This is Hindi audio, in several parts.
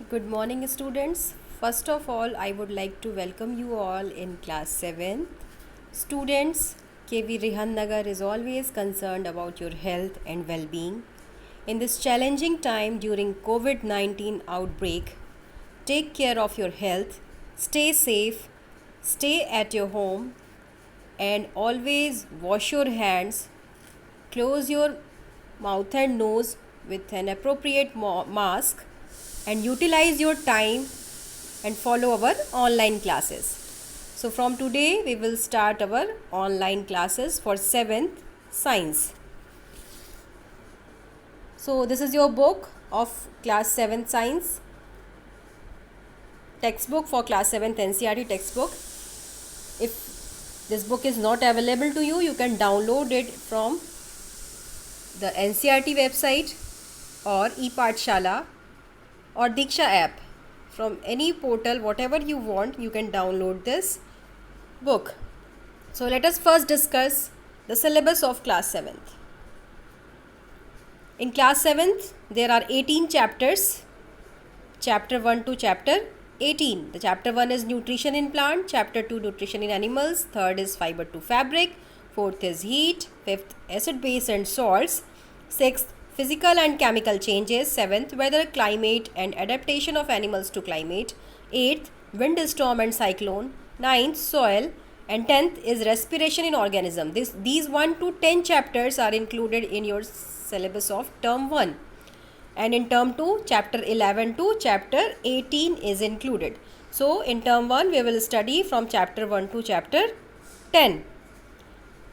Good morning, students. First of all, I would like to welcome you all in class 7. Students, KV Rihan Nagar is always concerned about your health and well being. In this challenging time during COVID 19 outbreak, take care of your health, stay safe, stay at your home, and always wash your hands. Close your mouth and nose with an appropriate mask and utilize your time and follow our online classes. So from today we will start our online classes for 7th science. So this is your book of class 7th science, textbook for class 7th NCERT textbook. If this book is not available to you, you can download it from the NCERT website or ePathshala or Diksha app. From any portal, whatever you want, you can download this book. So let us first discuss the syllabus of class 7th. In class 7th, there are 18 chapters, chapter 1 to chapter 18. The chapter 1 is nutrition in plant, chapter 2 nutrition in animals, third is fiber to fabric, fourth is heat, fifth acid base and salts, sixth physical and chemical changes, seventh weather, climate and adaptation of animals to climate, eighth wind, storm and cyclone, ninth soil, and 10th is respiration in organism. These 1 to 10 chapters are included in your syllabus of term 1. And in term 2, chapter 11 to chapter 18 is included. So in term 1, we will study from chapter 1 to chapter 10.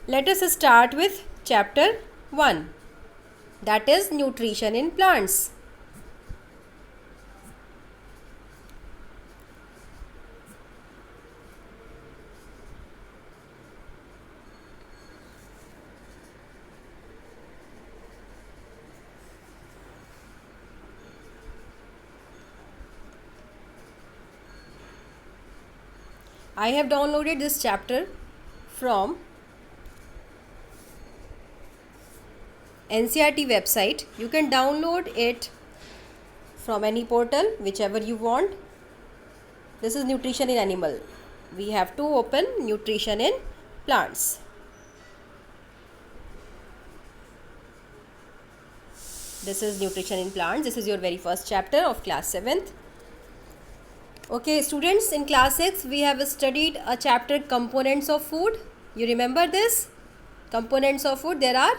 Let us start with chapter 1. That is nutrition in plants. I have downloaded this chapter from NCERT website. You can download it from any portal, whichever you want. This is nutrition in animal. We have to open nutrition in plants. This is nutrition in plants. This is your very first chapter of class 7th. Okay, students, in class 6 we have studied a chapter components of food. You remember this? Components of food. There are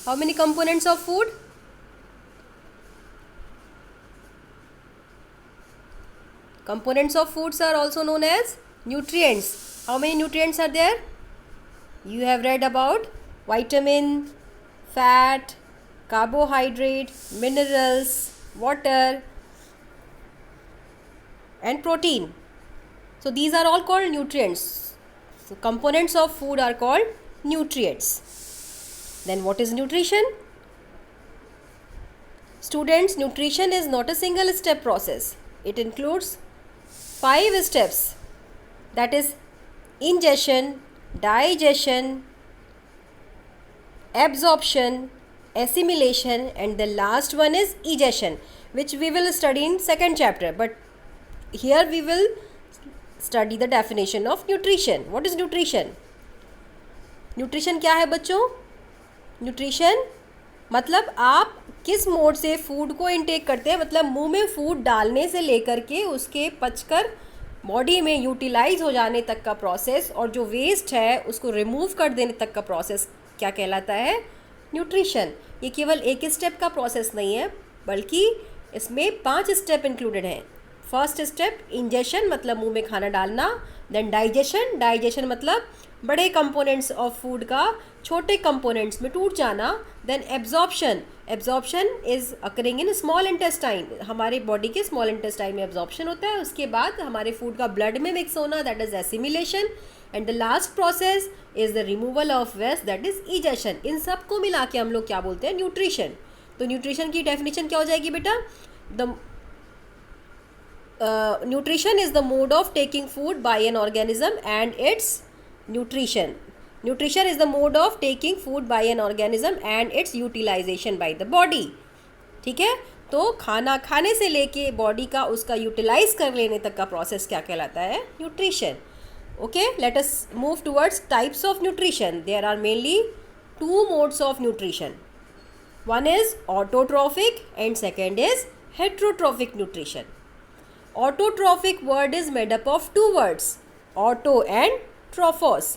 how many components of food? Components of foods are also known as nutrients. How many nutrients are there? You have read about vitamin, fat, carbohydrate, minerals, water and protein. So these are all called nutrients. So components of food are called nutrients. Then what is nutrition? Students, nutrition is not a single step process. It includes 5 steps. That is ingestion, digestion, absorption, assimilation, and the last one is egestion, which we will study in second chapter. But here we will study the definition of nutrition. What is nutrition? Nutrition क्या है बच्चों? न्यूट्रिशन मतलब आप किस मोड से फूड को इनटेक करते हैं, मतलब मुंह में फूड डालने से लेकर के उसके पचकर बॉडी में यूटिलाइज हो जाने तक का प्रोसेस और जो वेस्ट है उसको रिमूव कर देने तक का प्रोसेस क्या कहलाता है? न्यूट्रिशन. ये केवल एक स्टेप का प्रोसेस नहीं है, बल्कि इसमें 5 स्टेप इंक्लूडेड हैं. फर्स्ट स्टेप इंजेशन, मतलब मुंह में खाना डालना. देन डाइजेशन, डाइजेशन मतलब बड़े कंपोनेंट्स ऑफ फूड का छोटे कंपोनेंट्स में टूट जाना. Then absorption, absorption is occurring in small intestine, हमारे बॉडी के स्मॉल इंटेस्टाइन में एब्जॉर्प्शन होता है. उसके बाद हमारे फूड का ब्लड में मिक्स होना, that is assimilation. And the last process is the removal of waste, that is egestion. इन सब को मिला के हम लोग क्या बोलते हैं? न्यूट्रिशन. तो न्यूट्रिशन की डेफिनेशन क्या हो जाएगी बेटा? The nutrition is the mode of taking food by an organism and its nutrition. Nutrition is the mode of taking food by an organism and its utilization by the body. ठीक है. तो खाना खाने से लेके बॉडी का उसका यूटिलाइज कर लेने तक का प्रोसेस क्या कहलाता है? Nutrition. Okay, let us move towards types of nutrition. There are mainly two modes of nutrition. One is autotrophic and second is heterotrophic nutrition. Autotrophic word is made up of two words, auto and trophos.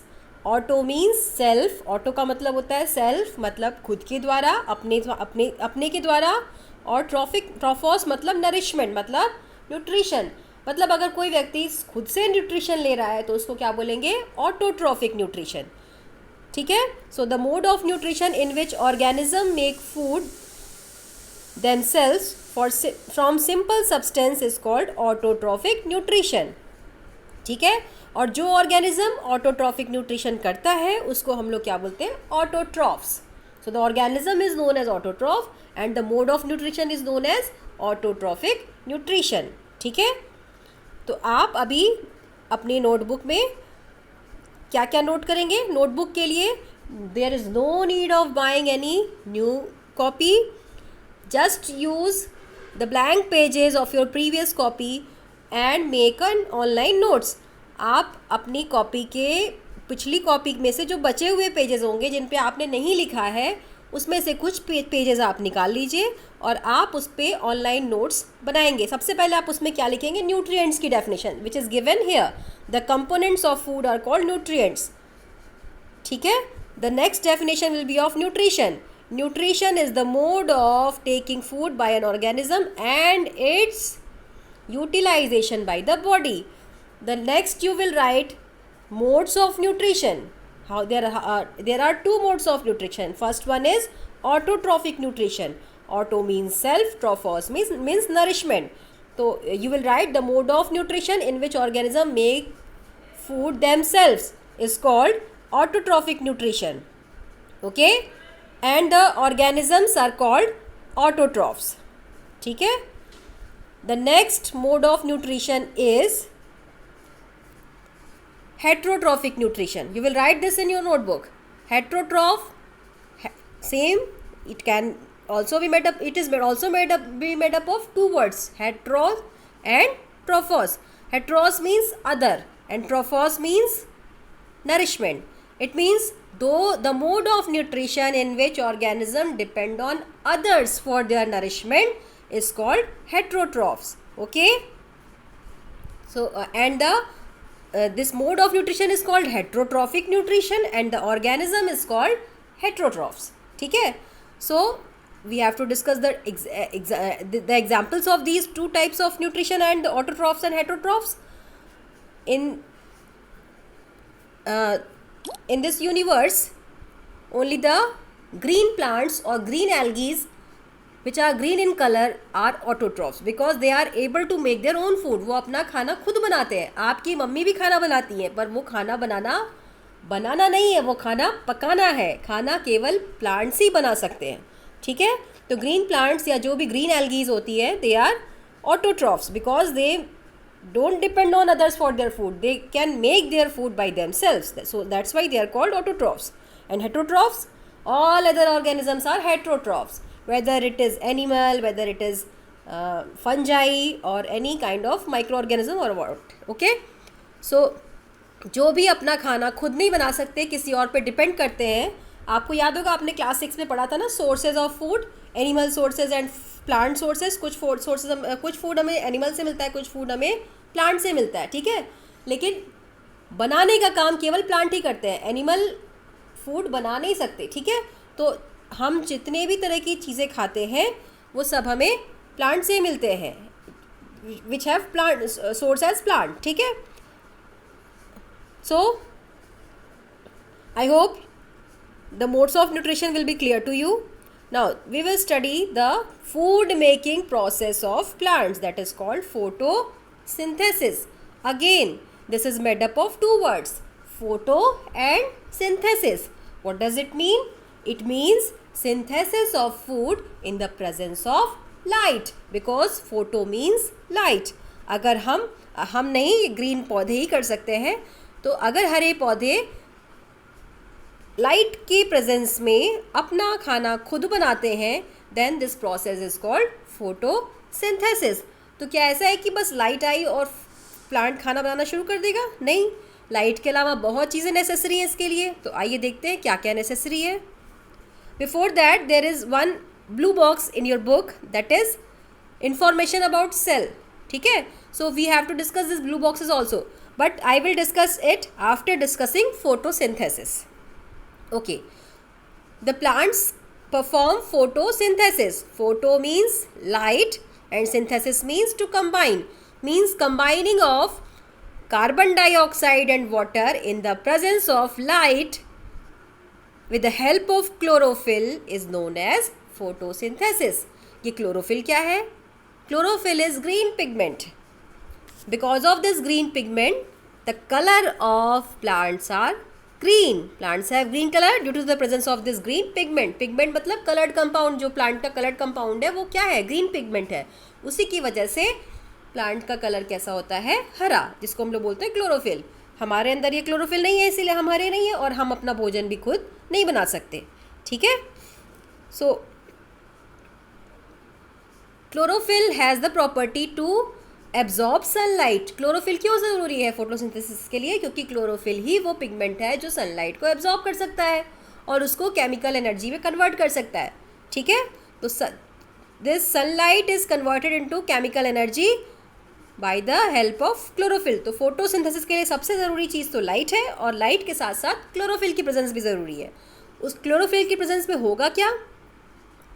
Auto means self. Auto का मतलब होता है self, मतलब खुद के द्वारा, अपने के द्वारा. और trophos मतलब nourishment, मतलब nutrition. मतलब अगर कोई व्यक्ति खुद से न्यूट्रिशन ले रहा है तो उसको क्या बोलेंगे? Autotrophic nutrition. ठीक है. So the mode of nutrition in which organism make food themselves from simple substance is called autotrophic nutrition. ठीक है. और जो ऑर्गेनिज्म ऑटोट्रॉफिक न्यूट्रिशन करता है उसको हम लोग क्या बोलते हैं? Autotrophs. So the organism is known as autotroph and the mode of nutrition is known as autotrophic nutrition. ठीक है. तो आप अभी अपनी नोटबुक में क्या क्या नोट करेंगे? नोटबुक के लिए there is no need of buying any new copy. Just use the blank pages of your previous copy and make an online notes. आप अपनी कॉपी के पिछली कॉपी में से जो बचे हुए पेजेस होंगे जिन पे आपने नहीं लिखा है, उसमें से कुछ पेजेस आप निकाल लीजिए और आप उस पर ऑनलाइन नोट्स बनाएंगे. सबसे पहले आप उसमें क्या लिखेंगे? न्यूट्रिएंट्स की definition which is given here. The components of food are called nutrients. ठीक है. The next definition will be of nutrition. Nutrition is the mode of taking food by an organism and its utilization by the body. The next you will write modes of nutrition. How there are two modes of nutrition. First one is autotrophic nutrition. Auto means self, trophos means nourishment. So you will write the mode of nutrition in which organism make food themselves is called autotrophic nutrition. Okay, and the organisms are called autotrophs. ठीक है. The next mode of nutrition is heterotrophic nutrition. You will write this in your notebook. Heterotroph, same. It can also be made up. It is also made up of two words, heteros and trophos. Heteros means other, and trophos means nourishment. It means though the mode of nutrition in which organism depend on others for their nourishment is called heterotrophs. Okay. So and the this mode of nutrition is called heterotrophic nutrition and the organism is called heterotrophs. ठीक है. So we have to discuss the examples of these two types of nutrition and the autotrophs and heterotrophs. In this universe only the green plants or green algae which are green in color are autotrophs because they are able to make their own food. वो अपना खाना खुद बनाते हैं. आपकी मम्मी भी खाना बनाती हैं पर वो खाना बनाना नहीं है, वो खाना पकाना है. खाना केवल प्लांट्स ही बना सकते हैं. ठीक है. तो ग्रीन प्लांट्स या जो भी ग्रीन एल्गीज होती है they are autotrophs because they don't depend on others for their food. They can make their food by themselves. So that's why they are called autotrophs. And heterotrophs, all other organisms are heterotrophs. Whether it is animal, whether it is fungi or any kind of microorganism or what. Okay. So जो भी अपना खाना खुद नहीं बना सकते, किसी और पे डिपेंड करते हैं. आपको याद होगा आपने क्लास 6 में पढ़ा था ना, sources of food, animal sources and plant sources. कुछ फूड हमें एनिमल से मिलता है, कुछ फूड हमें प्लांट से मिलता है. ठीक है. लेकिन बनाने का काम केवल प्लांट ही करते हैं, एनिमल फूड बना नहीं सकते. ठीक है. तो हम जितने भी तरह की चीज़ें खाते हैं वो सब हमें प्लांट से मिलते हैं, which have plant source as plant. ठीक है. So I hope the modes of nutrition will be clear to you. Now we will study the food making process of plants, that is called photosynthesis. Again this is made up of two words, photo and synthesis. What does it mean? It means synthesis of food in the presence of light, because photo means light. अगर हम नहीं ग्रीन पौधे ही कर सकते हैं, तो अगर हरे पौधे लाइट के प्रेजेंस में अपना खाना खुद बनाते हैं, then this process is called photosynthesis. तो क्या ऐसा है कि बस लाइट आई और प्लांट खाना बनाना शुरू कर देगा? नहीं, लाइट के अलावा बहुत चीज़ें नेसेसरी हैं इसके लिए। तो आइए देखते हैं क्या क्या नेसेसरी है। Before that there is one blue box in your book that is information about cell. ठीक है, so we have to discuss this blue boxes also, but I will discuss it after discussing photosynthesis. Okay, the plants perform photosynthesis. Photo means light and synthesis means to combine, means combining of carbon dioxide and water in the presence of light with the help of chlorophyll is known as photosynthesis. ये chlorophyll क्या है? Chlorophyll is green pigment. Because of this green pigment, the color of plants are green. Plants have green color due to the presence of this green pigment. Pigment मतलब colored compound, जो plant का colored compound है वो क्या है? green pigment है. उसी की वजह से प्लांट का कलर कैसा होता है? हरा, जिसको हम लोग बोलते हैं क्लोरोफिल. हमारे अंदर ये क्लोरोफिल नहीं है, इसीलिए हम हरे नहीं है और हम अपना भोजन भी खुद नहीं बना सकते. ठीक है, so chlorophyll has the property to absorb sunlight. Chlorophyll क्यों ज़रूरी है फोटोसिंथेसिस के लिए? क्योंकि क्लोरोफिल ही वो पिगमेंट है जो सनलाइट को एब्जॉर्ब कर सकता है और उसको केमिकल एनर्जी में कन्वर्ट कर सकता है. ठीक है, तो this sunlight is converted into chemical energy by the help of chlorophyll. तो फोटोसिंथेसिस के लिए सबसे ज़रूरी चीज़ तो लाइट है और लाइट के साथ साथ क्लोरोफिल की प्रेजेंस भी ज़रूरी है. उस क्लोरोफिल की प्रेजेंस में होगा क्या?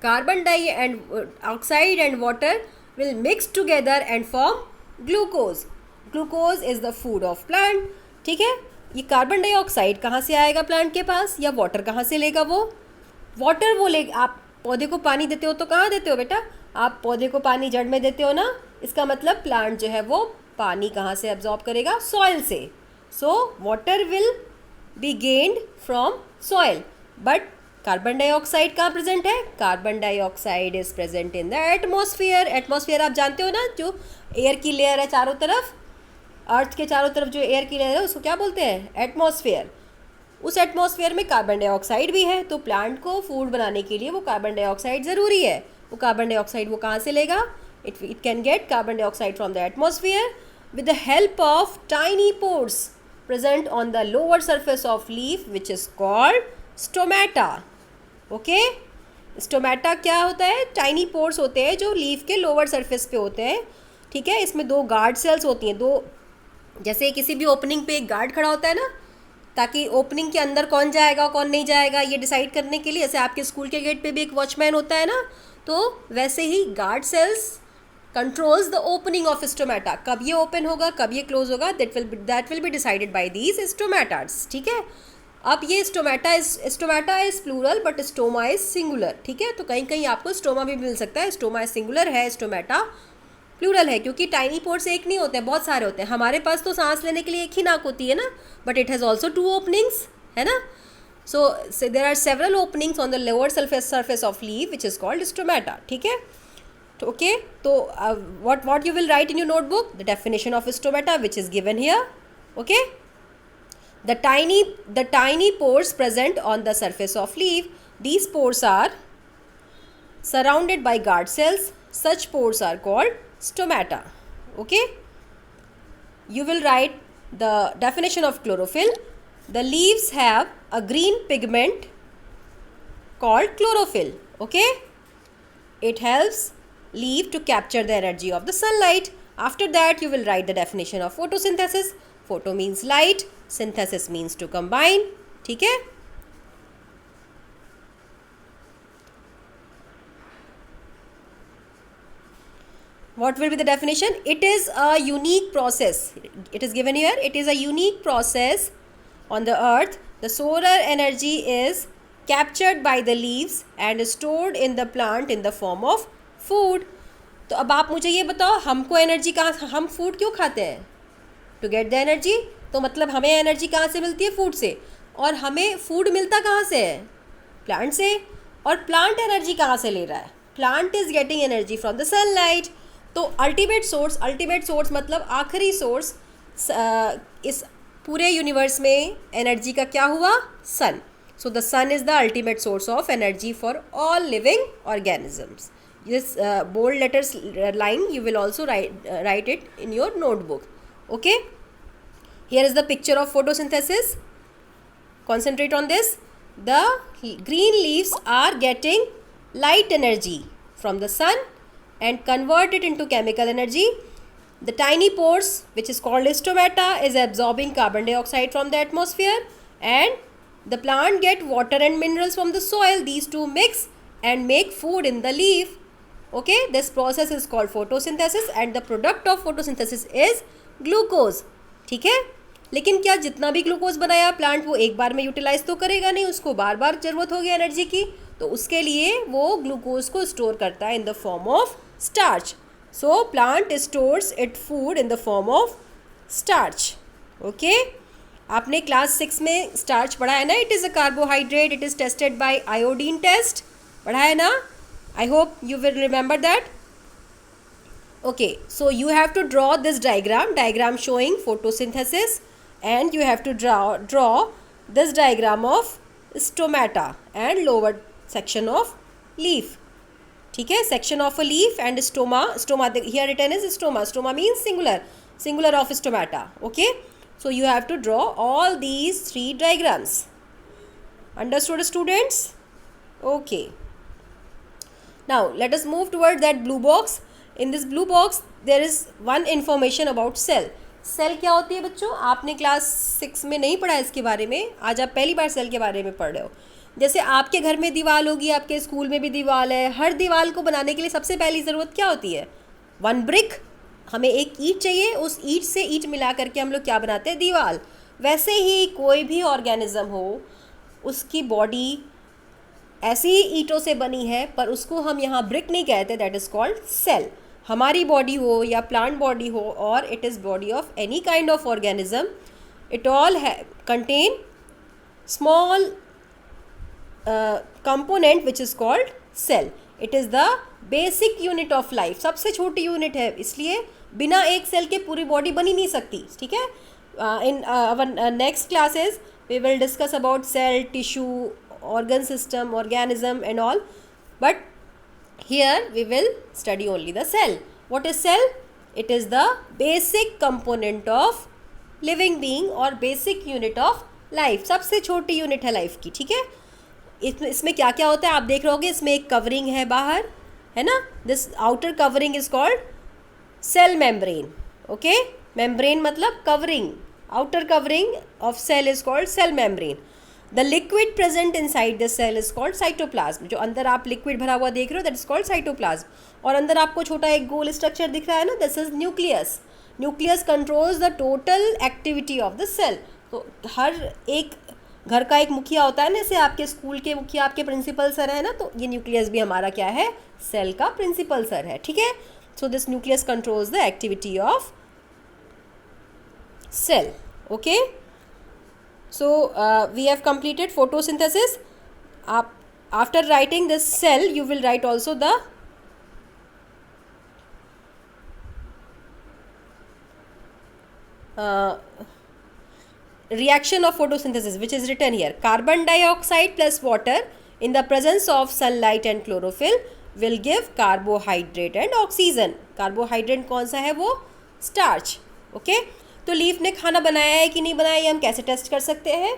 Carbon dioxide and water will mix together and form glucose. Glucose is the food of plant. ठीक है, ये कार्बन डाइऑक्साइड कहाँ से आएगा प्लांट के पास, या वाटर कहाँ से लेगा? वो वाटर वो ले, आप पौधे को पानी देते हो तो कहाँ देते हो बेटा? आप पौधे को पानी जड़ में देते हो ना. इसका मतलब प्लांट जो है वो पानी कहाँ से एब्जॉर्ब करेगा? सॉइल से. So water will be gained from soil. But carbon dioxide कहाँ प्रेजेंट है? Carbon dioxide is present in the atmosphere. Atmosphere आप जानते हो ना, जो एयर की लेयर है चारों तरफ, अर्थ के चारों तरफ जो एयर की लेयर है उसको क्या बोलते हैं? एटमॉस्फेयर. उस एटमॉस्फेयर में कार्बन डाइऑक्साइड भी है, तो प्लांट को फूड बनाने के लिए वो कार्बन डाइऑक्साइड ज़रूरी है. वो कार्बन डाइऑक्साइड वो कहाँ से लेगा? It can get carbon dioxide from the atmosphere with the help of tiny pores present on the lower surface of leaf which is called stomata. Okay, stomata क्या होता है? टाइनी पोर्स होते हैं जो लीफ के लोअर सरफेस पे होते हैं. ठीक है, इसमें दो गार्ड सेल्स होती हैं. दो, जैसे किसी भी ओपनिंग पे एक गार्ड खड़ा होता है ना, ताकि ओपनिंग के अंदर कौन जाएगा कौन नहीं जाएगा ये डिसाइड करने के लिए. जैसे आपके स्कूल के गेट पे भी एक वॉचमैन होता है ना, तो वैसे ही guard cells controls the opening of stomata. कब ये ओपन होगा, कब ये क्लोज होगा, that will be decided by these stomatas. ठीक है, अब ये stomata is plural but stoma is singular. ठीक है, तो कहीं कहीं आपको स्टोमा भी मिल सकता है. स्टोमा सिंगुलर है, स्टोमेटा प्लूरल है, क्योंकि टाइनी पोर्स एक नहीं होते हैं, बहुत सारे होते हैं. हमारे पास तो सांस लेने के लिए एक ही नाक होती है ना, but it has also 2 openings, है ना. So there are several openings on the lower surface of leaf which is called stomata. ठीक है, तो ओके, तो what you will write in your notebook? The definition of stomata which is given here. Okay, the tiny pores present on the surface of leaf. These pores are surrounded by guard cells. Such pores are called stomata. Okay, you will write the definition of chlorophyll. The leaves have a green pigment called chlorophyll. Okay, it helps leaf to capture the energy of the sunlight. After that you will write the definition of photosynthesis. Photo means light, synthesis means to combine. ठीक है, what will be the definition? It is a unique process. It is given here. It is a unique process on the earth. The solar energy is captured by the leaves and stored in the plant in the form of food. तो अब आप मुझे ये बताओ, हमको एनर्जी कहाँ, हम फूड क्यों खाते हैं? To get the energy. तो मतलब हमें एनर्जी कहाँ से मिलती है? फूड से. और हमें फूड मिलता कहाँ से है? प्लांट से. और प्लांट एनर्जी कहाँ से ले रहा है? Plant is getting energy from the sunlight. तो अल्टीमेट सोर्स मतलब आखिरी सोर्स इस पूरे यूनिवर्स में एनर्जी का क्या हुआ? सन. So the sun is the ultimate source of energy for all living organisms. This bold letters line you will also write it in your notebook. Okay. Here is the picture of photosynthesis. Concentrate on this. The green leaves are getting light energy from the sun and convert it into chemical energy. The tiny pores, which is called stomata, is absorbing carbon dioxide from the atmosphere, and the plant get water and minerals from the soil. These two mix and make food in the leaf. Okay, this process is called photosynthesis and the product of photosynthesis is glucose. ठीक है, लेकिन क्या जितना भी ग्लूकोज बनाया प्लांट वो एक बार में यूटिलाइज तो करेगा नहीं, उसको बार बार ज़रूरत होगी एनर्जी की, तो उसके लिए वो ग्लूकोज को स्टोर करता है in the form of starch. So plant stores it food in the form of starch. Okay, आपने क्लास 6 में स्टार्च पढ़ा है ना. It is a carbohydrate. It is tested by iodine test. पढ़ा है ना. I hope you will remember that. Okay, so you have to draw this diagram showing photosynthesis, and you have to draw this diagram of stomata and lower section of leaf. ठीक है, section of a leaf and stoma. Here written is stoma. Stoma means singular of stomata. Okay, so you have to draw all these 3 diagrams. Understood, students? Okay. Now let us move toward that blue box. In this blue box there is one information about cell. Cell क्या होती है बच्चों? आपने क्लास 6 में नहीं पढ़ा इसके बारे में, आज आप पहली बार सेल के बारे में पढ़ रहे हो. जैसे आपके घर में दीवार होगी, आपके स्कूल में भी दीवार है. हर दीवार को बनाने के लिए सबसे पहली ज़रूरत क्या होती है? 1 ब्रिक. हमें एक ईंट चाहिए, उस ईंट से ईंट मिला करके हम लोग क्या बनाते हैं? दीवार. वैसे ही कोई भी ऑर्गेनिज्म हो, उसकी बॉडी ऐसी ईंटों से बनी है, पर उसको हम यहाँ ब्रिक नहीं कहते. That is called cell. हमारी बॉडी हो या प्लांट बॉडी हो, और it is body of any kind of organism, it all contain small component which is called cell. It is the basic unit of life. सबसे छोटी यूनिट है, इसलिए बिना एक सेल के पूरी बॉडी बनी नहीं सकती. ठीक है. In our next classes we will discuss about cell, tissue, organ system, organism and all, but here we will study only the cell. What is cell? It is the basic component of living being or basic unit of life. सबसे छोटी यूनिट है लाइफ की. ठीक है. इसमें क्या क्या होता है आप देख रहे होगे. इसमें एक कवरिंग है बाहर, है ना. This outer covering is called cell membrane. Okay, membrane मतलब covering. Outer covering of cell is called cell membrane. The liquid present inside the cell is called cytoplasm. जो अंदर आप लिक्विड भरा हुआ देख रहे हो, that is called cytoplasm. और अंदर आपको छोटा एक गोल स्ट्रक्चर दिख रहा है ना, this is nucleus. Nucleus controls the total activity of the cell. तो हर एक घर का एक मुखिया होता है ना, जैसे आपके स्कूल के मुखिया आपके प्रिंसिपल सर है ना, तो ये न्यूक्लियस भी हमारा क्या है? सेल का प्रिंसिपल सर है. ठीक है. So this nucleus controls the activity of cell. Okay. So we have completed photosynthesis. After writing this cell, you will write also the reaction of photosynthesis, which is written here. Carbon dioxide plus water in the presence of sunlight and chlorophyll will give carbohydrate and oxygen. Carbohydrate कौन सा है? वो starch. Okay. तो लीफ ने खाना बनाया है कि नहीं बनाया, ये हम कैसे टेस्ट कर सकते हैं?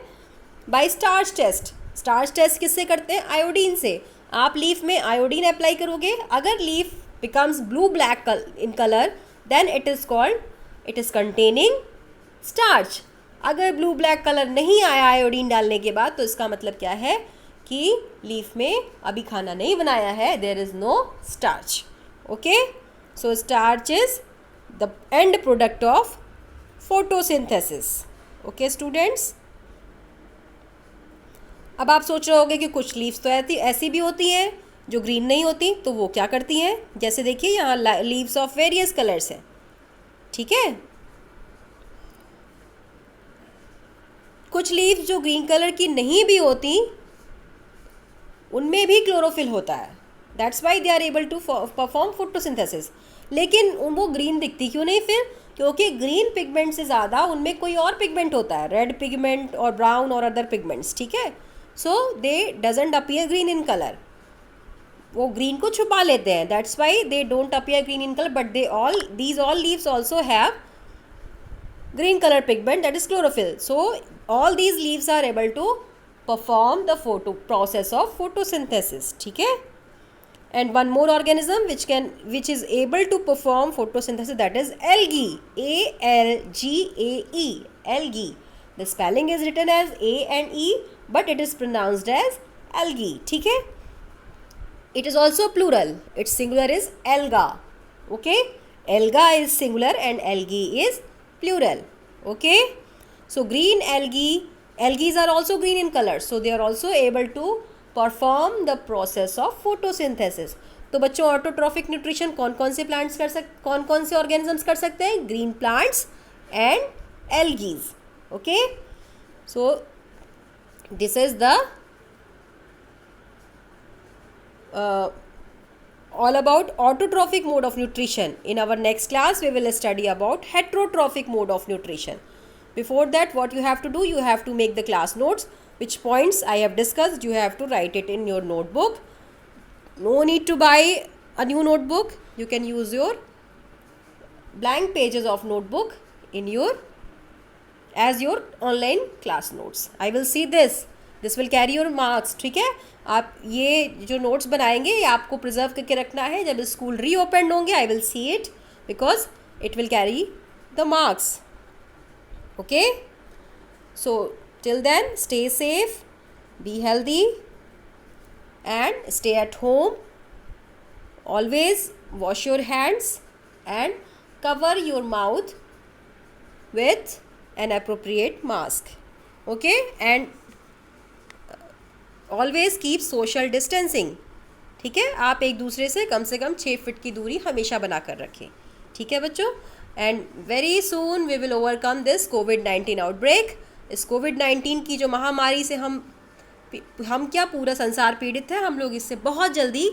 By starch test. Starch test किससे करते हैं? आयोडीन से. आप लीफ में आयोडीन अप्लाई करोगे, अगर leaf becomes blue black in colour, then it is containing starch. अगर ब्लू ब्लैक कलर नहीं आया आयोडीन डालने के बाद, तो इसका मतलब क्या है कि लीफ में अभी खाना नहीं बनाया है. There is no starch. Okay. So starch is the end product of photosynthesis. Okay students. अब आप सोच रहे होंगे कि कुछ लीव्स तो ऐसी भी होती हैं जो ग्रीन नहीं होती, तो वो क्या करती हैं? जैसे देखिए यहाँ लीव्स ऑफ वेरियस कलर्स हैं. ठीक है. कुछ लीव्स जो ग्रीन कलर की नहीं भी होती, उनमें भी क्लोरोफिल होता है. That's why they are able to perform photosynthesis. लेकिन वो ग्रीन दिखती क्यों नहीं फिर? क्योंकि ग्रीन पिगमेंट से ज़्यादा उनमें कोई और पिगमेंट होता है, रेड पिगमेंट और ब्राउन और अदर पिगमेंट्स. ठीक है. So they doesn't appear green in colour. वो ग्रीन को छुपा लेते हैं, that's why they don't appear green in colour, but these all leaves also have green color pigment, that is chlorophyll. So all these leaves are able to perform the process of photosynthesis. ठीक है. And one more organism which is able to perform photosynthesis, that is algae. ALGAE, algae. The spelling is written as A and E, but it is pronounced as algae. ठीक है. It is also plural. Its singular is alga. Okay. Alga is singular and algae is plural. Okay. So green algae are also green in color, so they are also able to perform the process of photosynthesis. तो बच्चों ऑटोट्रॉफिक न्यूट्रिशन कौन कौन से ऑर्गेनिजम्स कर सकते हैं? Green plants and algae. Okay, so this is the all about autotrophic mode of nutrition. In our next class we will study about heterotrophic mode of nutrition. Before that, what you have to do, you have to make the class notes. Which points I have discussed, you have to write it in your notebook. No need to buy a new notebook. You can use your blank pages of notebook in your as your online class notes. I will see this. This will carry your marks. ठीक है. आप ये जो notes बनाएंगे ये आपको preserve करके रखना है. जब स्कूल reopened होंगे, I will see it because it will carry the marks. Okay. So till then, stay safe, be healthy, and stay at home. Always wash your hands and cover your mouth with an appropriate mask. Okay, and always keep social distancing. ठीक है. आप एक दूसरे से कम 6 फीट की दूरी हमेशा बनाकर रखें. ठीक है बच्चों. And very soon we will overcome this COVID-19 outbreak. इस कोविड-19 की जो महामारी से हम क्या पूरा संसार पीड़ित है, हम लोग इससे बहुत जल्दी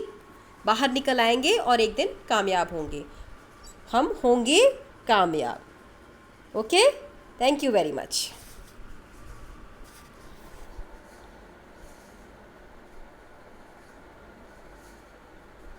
बाहर निकल आएंगे और एक दिन कामयाब होंगे. हम होंगे कामयाब. Okay, thank you very much.